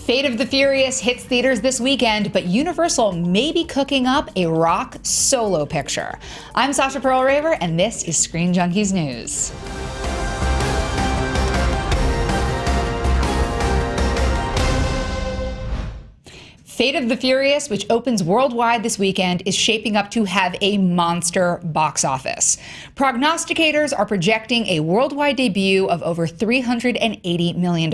Fate of the Furious hits theaters this weekend, but Universal may be cooking up a Rock solo picture. I'm Sasha Pearl Raver, and this is Screen Junkies News. Fate of the Furious, which opens worldwide this weekend, is shaping up to have a monster box office. Prognosticators are projecting a worldwide debut of over $380 million.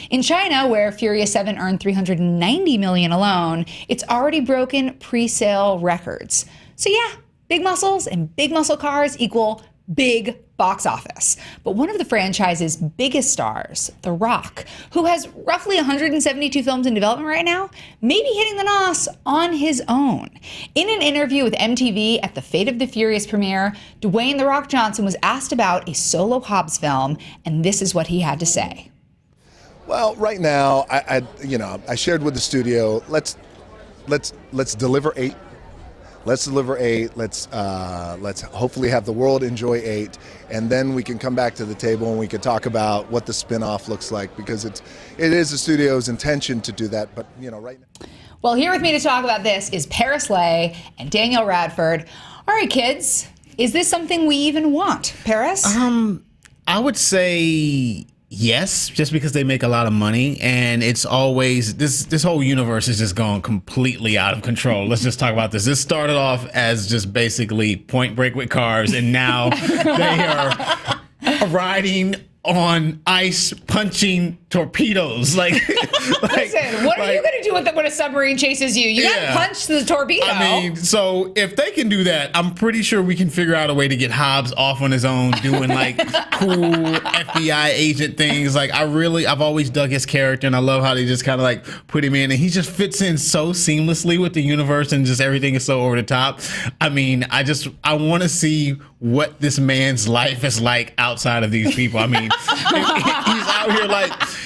In China, where Furious 7 earned $390 million alone, it's already broken pre-sale records. So yeah, big muscles and big muscle cars equal big box office. But one of the franchise's biggest stars, The Rock, who has roughly 172 films in development right now, may be hitting the nos on his own. In an interview with MTV at the Fate of the Furious premiere, Dwayne The Rock Johnson was asked about a solo Hobbs film, and this is what he had to say. Well, right now, I shared with the studio, let's deliver 8. Let's deliver 8. Let's hopefully have the world enjoy 8, and then we can come back to the table and we can talk about what the spin-off looks like, because it is the studio's intention to do that. But right now. Well, here with me to talk about this is Paris Lay and Daniel Radford. All right, kids, is this something we even want, Paris? I would say yes, just because they make a lot of money, and it's always this whole universe is just gone completely out of control. Let's just talk about this. This started off as just basically Point Break with cars, and now they are riding on ice, punching torpedoes. Listen, what are you going to do when a submarine chases you? You got to punch the torpedo. I mean, so if they can do that, I'm pretty sure we can figure out a way to get Hobbs off on his own, doing like cool FBI agent things. Like I've always dug his character, and I love how they just kind of like put him in, and he just fits in so seamlessly with the universe, and just everything is so over the top. I mean, I want to see what this man's life is like outside of these people. I mean,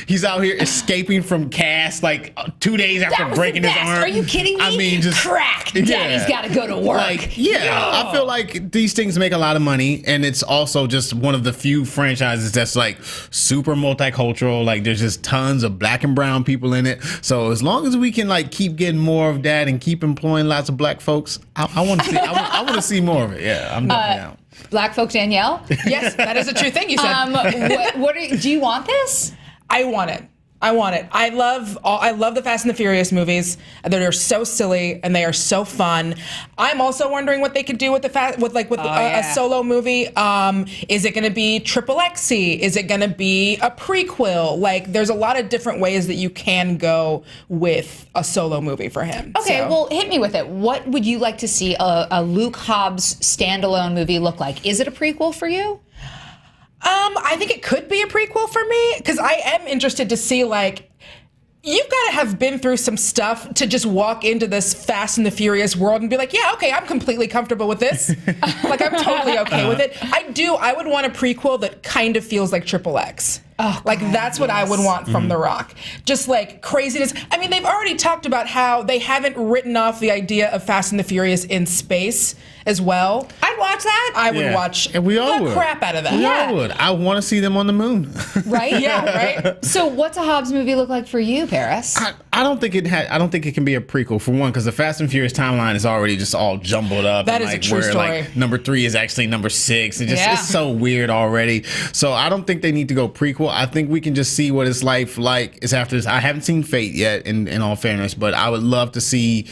he's out here escaping from cast like 2 days after breaking his arm. Are you kidding me? I mean, just crack. Daddy's got to go to work. I feel like these things make a lot of money, and it's also just one of the few franchises that's like super multicultural. Like there's just tons of black and brown people in it. So as long as we can like keep getting more of that and keep employing lots of black folks, I want to see. I want to see more of it. Yeah, I'm definitely out. Black folk Danielle? Yes, that is a true thing you said. Do you want this? I want it. I love the Fast and the Furious movies. They're so silly and they are so fun. I'm also wondering what they could do with a solo movie. Is it going to be triple XC? Is it going to be a prequel? Like, there's a lot of different ways that you can go with a solo movie for him. Okay, well, hit me with it. What would you like to see a Luke Hobbs standalone movie look like? Is it a prequel for you? I think it could be a prequel for me, because I am interested to see, like, you've got to have been through some stuff to just walk into this Fast and the Furious world and be like, yeah, okay, I'm completely comfortable with this. Like, I'm totally okay with it. I would want a prequel that kind of feels like Triple X. Oh, like, that's what I would want from The Rock. Just like craziness. I mean, they've already talked about how they haven't written off the idea of Fast and the Furious in space as well. I'd watch that. I would watch the crap out of that. We all would. I want to see them on the moon. Right? Yeah, right? So what's a Hobbs movie look like for you, Paris? I don't think it can be a prequel, for one, because the Fast and Furious timeline is already just all jumbled up. That is a true story. Like number 3 is actually number 6. It's so weird already. So I don't think they need to go prequel. I think we can just see what his life like is after this. I haven't seen Fate yet, in all fairness, but I would love to see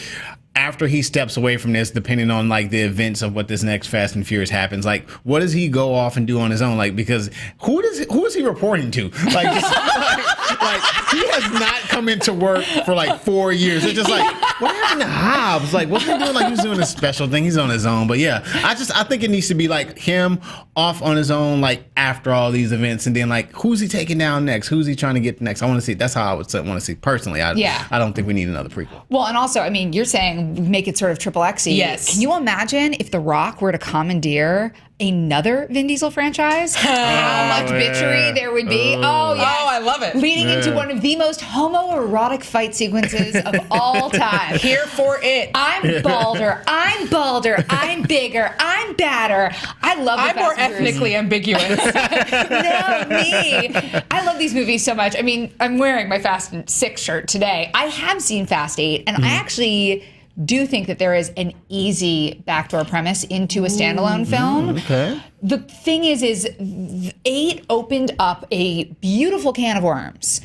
after he steps away from this, depending on like the events of what this next Fast and Furious happens, like what does he go off and do on his own? Like, because who is he reporting to? Like, like he has not come into work for like 4 years. It's just like, what happened to Hobbs? Like, what's he doing? Like, he was doing a special thing. He's on his own. But yeah, I think it needs to be like him off on his own, like after all these events, and then like who's he taking down next? Who's he trying to get next? I want to see. That's how I would want to see personally. I don't think we need another prequel. Well, and also, I mean, you're saying make it sort of triple X-y. Yes. Can you imagine if The Rock were to commandeer another Vin Diesel franchise? How much bitchery there would be. Oh, yeah. I love it. Leading into one of the most homoerotic fight sequences of all time. Here for it. I'm balder. I'm bigger. I'm badder. I love the I'm more Fast and Furious. ethnically ambiguous. No, me. I love these movies so much. I mean, I'm wearing my Fast and 6 shirt today. I have seen Fast 8, and I actually do think that there is an easy backdoor premise into a standalone film. Okay. The thing is 8 opened up a beautiful can of worms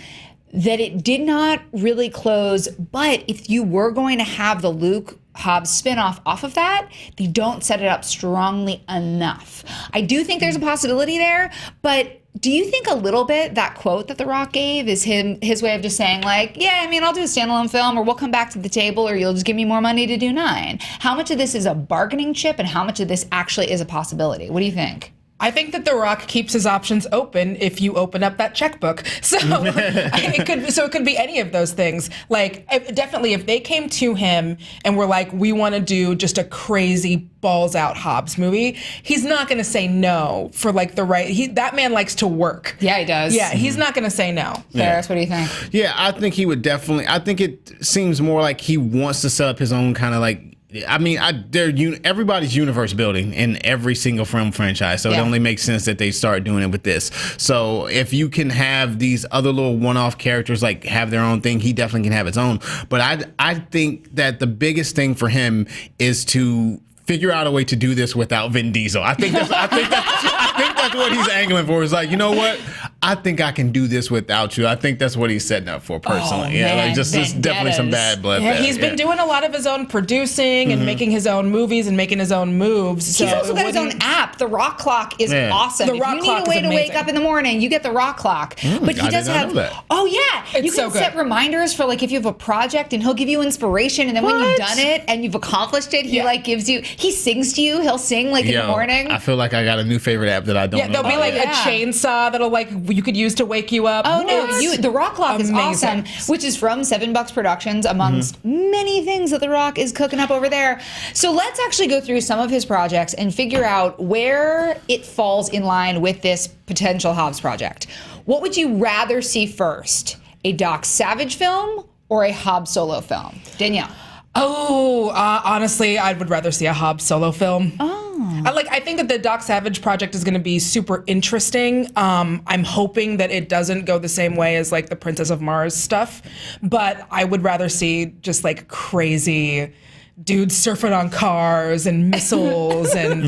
that it did not really close, but if you were going to have the Luke Hobbs spinoff off of that, they don't set it up strongly enough. I do think there's a possibility there, but do you think a little bit that quote that The Rock gave is his way of just saying like, yeah, I mean, I'll do a standalone film, or we'll come back to the table, or you'll just give me more money to do 9? How much of this is a bargaining chip, and how much of this actually is a possibility? What do you think? I think that The Rock keeps his options open if you open up that checkbook. So it could be any of those things. Like, definitely, if they came to him and were like, we want to do just a crazy balls out Hobbs movie, he's not going to say no for like the right. That man likes to work. Yeah, he does. Yeah, he's not going to say no. Ferris, what do you think? Yeah, I think he would definitely. I think it seems more like he wants to set up his own kind of like. I mean, everybody's universe building in every single film franchise, so it only makes sense that they start doing it with this. So if you can have these other little one-off characters like have their own thing, he definitely can have his own. But I think that the biggest thing for him is to figure out a way to do this without Vin Diesel. I think that's what he's angling for. Is like, you know what? I think I can do this without you. I think that's what he's setting up for personally. Man, like just definitely some bad blood. Yeah, there. he's been doing a lot of his own producing and making his own movies and making his own moves. He's also got his own app. The Rock Clock is awesome. The Rock if you Clock need a way is to wake amazing. up in the morning, you get the Rock Clock. But he I does did not have. know that. Oh yeah, you It's so can good. set reminders for like if you have a project, and he'll give you inspiration. And then when you've What? done it and you've accomplished it, he like gives you. He sings to you. He'll sing like in the morning. I feel like I got a new favorite app that I don't Yeah, know there'll be about like yet. a chainsaw that'll like you could use to wake you up. Oh no! The Rock Clock is Amazing. awesome, which is from $7 Productions, amongst many things that The Rock is cooking up over there. So let's actually go through some of his projects and figure out where it falls in line with this potential Hobbs project. What would you rather see first, a Doc Savage film or a Hobbs solo film? Danielle. Oh, honestly, I would rather see a Hobbs solo film. I think that the Doc Savage project is going to be super interesting. I'm hoping that it doesn't go the same way as like the Princess of Mars stuff, but I would rather see just like crazy dudes surfing on cars and missiles and,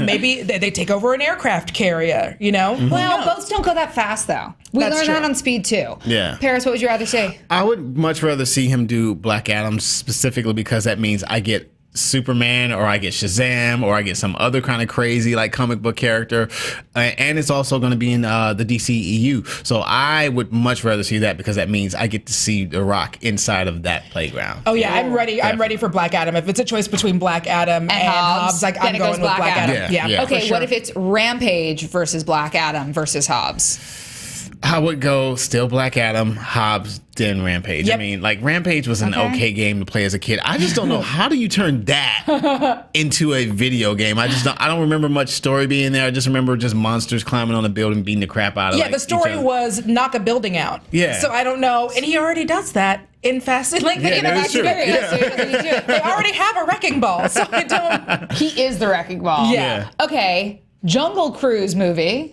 maybe they take over an aircraft carrier, Well, boats don't go that fast, though. We That's learned true. that on Speed 2. Yeah. Paris, what would you rather see? I would much rather see him do Black Adam specifically because that means I get Superman or I get Shazam or I get some other kind of crazy like comic book character, and it's also going to be in the DCEU. So I would much rather see that because that means I get to see The Rock inside of that playground. Oh yeah, I'm ready. I'm ready for Black Adam. If it's a choice between Black Adam and Hobbs, like then I'm it goes going with Black Adam. Yeah. Okay, for sure. what if it's Rampage versus Black Adam versus Hobbs? I would go still Black Adam, Hobbs, then Rampage. Yep. I mean, like Rampage was an okay game to play as a kid. I just don't know how do you turn that into a video game. I don't remember much story being there. I just remember just monsters climbing on a building, beating the crap out of. Yeah, like, the story each other. was knock a building out. Yeah. So I don't know, and he already does that in Fast and like Yeah, that is true. They already have a wrecking ball, so I don't. He is the wrecking ball. Yeah. Okay, Jungle Cruise movie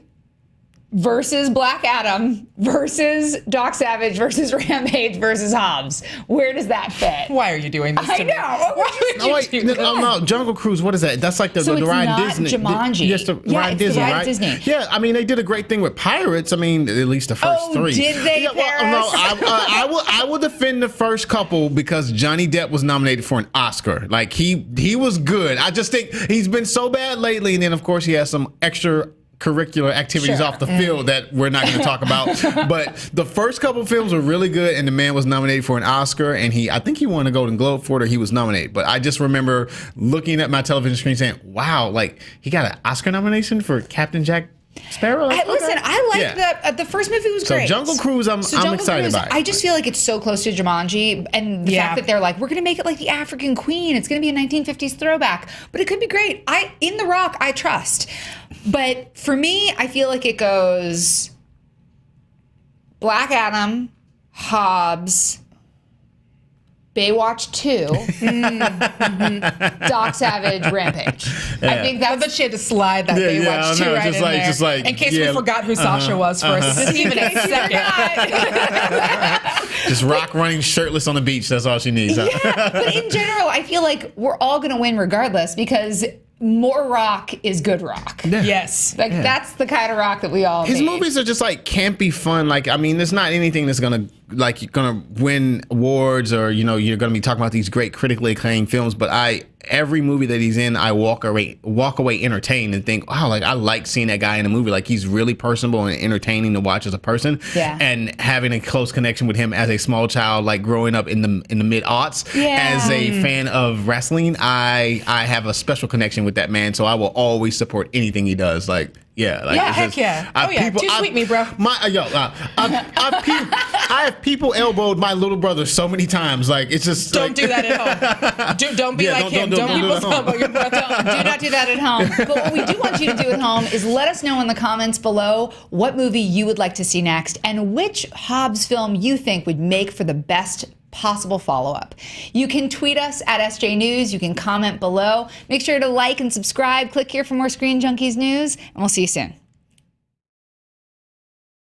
versus Black Adam versus Doc Savage versus Rampage versus Hobbs. Where does that fit? Why are you doing this? I to me? know. Why would No, you wait, do no, this? no, Jungle Cruise. What is that? That's like the So it's ride not Disney. Jumanji. Yes, the Yeah, ride it's the Disney, ride right? Disney. Yeah, I mean they did a great thing with Pirates. I mean, at least the first Oh, three. did they, Yeah, well, no, Paris? I will defend the first couple because Johnny Depp was nominated for an Oscar. Like he was good. I just think he's been so bad lately, and then of course he has some extra curricular activities Sure. off the field that we're not going to talk about. But the first couple films were really good, and the man was nominated for an Oscar, and I think he won a Golden Globe for it, or he was nominated. But I just remember looking at my television screen saying, wow, like he got an Oscar nomination for Captain Jack Sparrow? Like, Listen, I like Yeah. the first movie was So great. Jungle Cruise, I'm Jungle excited Cruise, about it. I just feel like it's so close to Jumanji, and the Yeah. fact that they're like, we're going to make it like the African Queen. It's going to be a 1950s throwback, but it could be great. In The Rock, I trust. But for me, I feel like it goes Black Adam, Hobbs, Baywatch 2, Doc Savage, Rampage. I think that's that she had to slide that Baywatch 2 right in there. Just like, in case we forgot who Sasha was for even a second. Just Rock running shirtless on the beach. That's all she needs. Huh? Yeah, but in general, I feel like we're all going to win regardless because more rock is good rock. Yeah. Yes. Like that's the kind of rock that we all His need. movies are just like campy fun. Like, I mean, there's not anything that's gonna win awards or, you know, you're gonna be talking about these great critically acclaimed films. But every movie that he's in, I walk away entertained and think, wow, like I like seeing that guy in a movie. Like he's really personable and entertaining to watch as a person. Yeah. And having a close connection with him as a small child, like growing up in the mid-aughts as a fan of wrestling, I have a special connection with that man. So I will always support anything he does. Like, yeah, like Yeah, heck yeah. Too sweet me, bro. I have people elbowed my little brother so many times. Like it's just don't do that at home. Don't be like him. Don't people elbow your brother. Do not do that at home. But what we do want you to do at home is let us know in the comments below what movie you would like to see next and which Hobbs film you think would make for the best possible follow-up. You can tweet us at SJ News. You can comment below. Make sure to like and subscribe. Click here for more Screen Junkies news, and we'll see you soon.